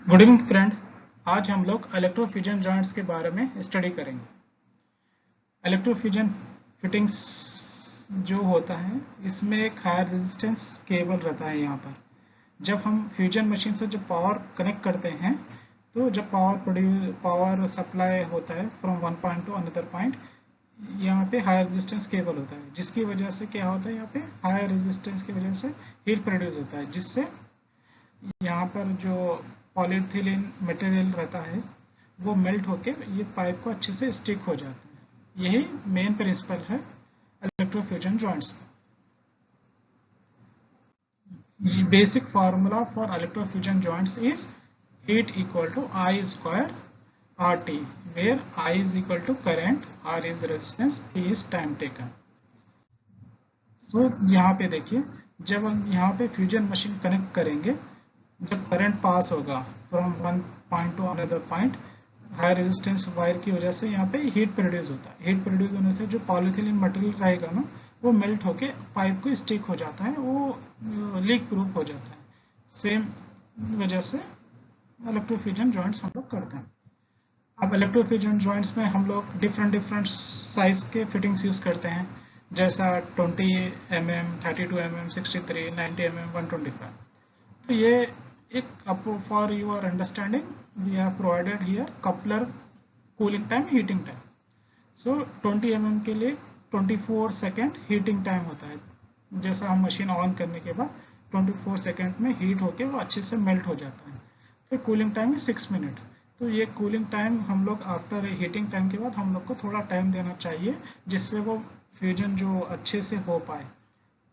Good evening friend. आज हम लोग इलेक्ट्रोफ्यूजन जॉइंट्स के बारे में स्टडी करेंगे। इलेक्ट्रोफ्यूजन फिटिंग्स जो होता है इसमें एक हायर रेजिस्टेंस केबल रहता है। यहाँ पर जब हम फ्यूजन मशीन से जब पावर कनेक्ट करते हैं तो जब पावर सप्लाई होता है from one point two another point, यहाँ पे हायर रेजिस्टेंस केबल होता है, जिसकी वजह से क्या होता है, यहाँ पे हायर रेजिस्टेंस की वजह से हीट प्रोड्यूस होता है, जिससे यहाँ पर जो पॉलीथिलीन मटेरियल रहता है वो मेल्ट होके ये पाइप को अच्छे से स्टिक हो जाता है। यही मेन प्रिंसिपल है इलेक्ट्रोफ्यूजन जॉइंट्स का। Basic formula for electrofusion joints is heat equal to I square RT, where I is equal to current, R is resistance, T is time taken. यहाँ पे देखिए, जब हम यहाँ पे फ्यूजन मशीन कनेक्ट करेंगे, जब करंट पास होगा from one point two another point, high resistance wire की वजह से यहाँ पे हीट प्रोड्यूस होता है। हीट प्रोड्यूस होने से जो पॉलीथिलीन मटेरियल रहेगा ना, वो मेल्ट होके पाइप को स्टिक हो जाता है, वो लीक प्रूफ हो जाता है। सेम वजह से इलेक्ट्रोफ्यूजन जॉइंट्स हम लोग करते हैं। अब इलेक्ट्रोफ्यूजन जॉइंट्स में हम लोग डिफरेंट साइज के फिटिंग्स यूज करते हैं, जैसा 20 mm, 32 mm, 63, 90 mm, 125। तो ये एक for your understanding we have provided here coupler cooling time, heating time. So 20 mm के लिए 24 सेकेंड हीटिंग टाइम होता है। जैसा हम मशीन ऑन करने के बाद 24 सेकेंड में हीट होके वो अच्छे से मेल्ट हो जाता है। तो कूलिंग टाइम है 6 मिनट। तो ये कूलिंग टाइम हम लोग आफ्टर हीटिंग टाइम के बाद हम लोग को थोड़ा टाइम देना चाहिए, जिससे वो फ्यूजन जो अच्छे से हो पाए।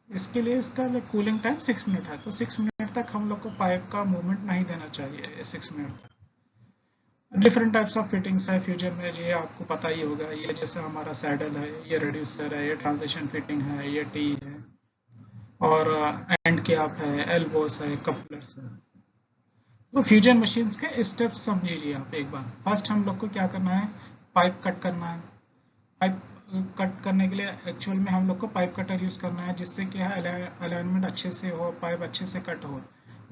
इसके लिए इसका कूलिंग टाइम 6 मिनट है। तो 6 मिनट तक हम लोग को पाइप का मूवमेंट नहीं देना चाहिए। 6 मिनट तक डिफरेंट टाइप्स ऑफ फिटिंग्स है फ्यूजन में, ये आपको पता ही होगा। ये जैसे हमारा सैडल है, ये रिड्यूसर है, ये ट्रांजिशन फिटिंग है, ये टी है, और एंड कैप है, एल्बोस है, कपलर्स है। तो फ्यूजन मशीन्स के स्टेप्स समझिए आप एक बार। फर्स्ट हम लोग को क्या करना है, पाइप कट करना है। पाइप कट करने के लिए एक्चुअल में हम लोग को पाइप कटर यूज करना है, जिससे क्या है अलाइनमेंट अच्छे से हो, पाइप अच्छे से कट हो।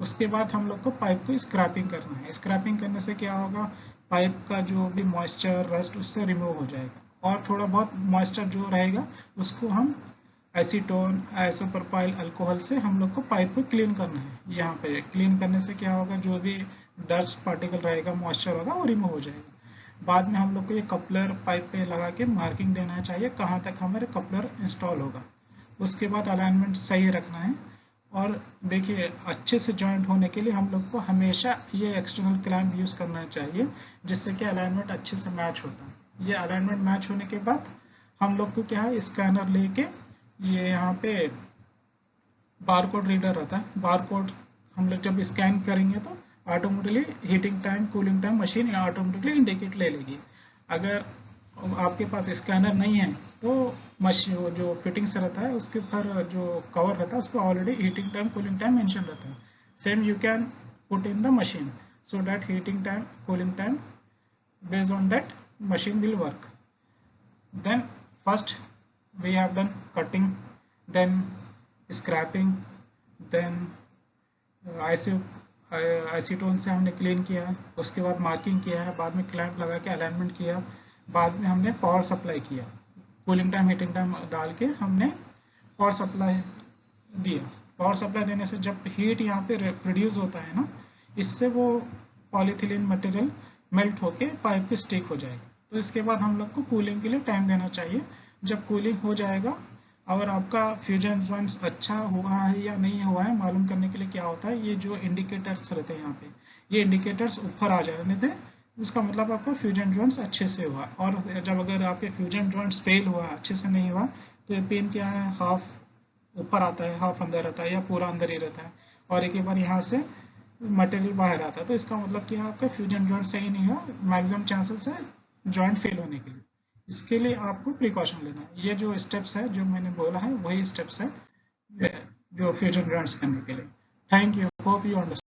उसके बाद हम लोग को पाइप को स्क्रैपिंग करना है। स्क्रैपिंग करने से क्या होगा, पाइप का जो भी मॉइस्चर, रस्ट उससे रिमूव हो जाएगा, और थोड़ा बहुत मॉइस्चर जो रहेगा उसको हम एसीटोन, आइसोप्रोपाइल अल्कोहल से हम लोग को पाइप को क्लीन करना है। यहाँ पे क्लीन करने से क्या होगा, जो भी डस्ट पार्टिकल रहेगा, मॉइस्चर होगा, वो रिमूव हो जाएगा। बाद में हम लोग को ये कपलर पाइप पे लगा के मार्किंग देना चाहिए कहाँ तक हमारे कपलर इंस्टॉल होगा। उसके बाद अलाइनमेंट सही रखना है। और देखिए, अच्छे से जॉइंट होने के लिए हम लोग को हमेशा ये एक्सटर्नल क्लैंप यूज करना चाहिए, जिससे कि अलाइनमेंट अच्छे से मैच होता है। ये अलाइनमेंट मैच होने के बाद हम लोग को क्या है, स्कैनर लेके ये यहाँ पे बारकोड रीडर रहता है। बारकोड हम लोग जब स्कैन करेंगे तो automatically heating time, cooling time machine automatically indicate ले लेगी। अगर आपके पास स्कैनर नहीं है तो मशीन जो फिटिंग्स रहता है उसके ऊपर जो कवर रहता है उस पर already heating time, cooling time mention रहता है। Same you can put in the machine so that heating time, cooling time based on that machine will work. Then first we have done cutting, then scrapping, then आइसीटोन से हमने clean किया है, उसके बाद marking किया है, बाद में क्लैंप लगा के अलाइनमेंट किया, बाद में हमने पावर सप्लाई किया, कूलिंग टाइम, हीटिंग टाइम डाल के हमने पावर सप्लाई दिया। पावर सप्लाई देने से जब हीट यहाँ पे प्रोड्यूस होता है ना, इससे वो पॉलीथिलीन मटेरियल मेल्ट होके पाइप पे स्टिक हो जाएगा। तो इसके बाद हम लोग को कूलिंग के लिए टाइम देना चाहिए। जब कूलिंग हो जाएगा और आपका फ्यूजन जॉइंट्स अच्छा हुआ है या नहीं हुआ है मालूम करने के लिए क्या होता है, ये जो इंडिकेटर्स रहते हैं यहाँ पे, ये इंडिकेटर्स ऊपर आ जाने थे, इसका मतलब आपका फ्यूजन जॉइंट्स अच्छे से हुआ। और जब अगर आपके फ्यूजन जॉइंट्स फेल हुआ, अच्छे से नहीं हुआ, तो ये पेन क्या है, हाफ ऊपर आता है, हाफ अंदर रहता है, या पूरा अंदर ही रहता है, और एक बार यहाँ से मटेरियल बाहर आता है। तो इसका मतलब कि आपका फ्यूजन जॉइंट सही नहीं हुआ, मैक्सिमम चांसेस है जॉइंट फेल होने के लिए। इसके लिए आपको प्रिकॉशन लेना है। ये जो स्टेप्स है जो मैंने बोला है वही स्टेप्स है जो फ्यूजन जॉइंट्स करने के लिए। Thank you, hope you understand.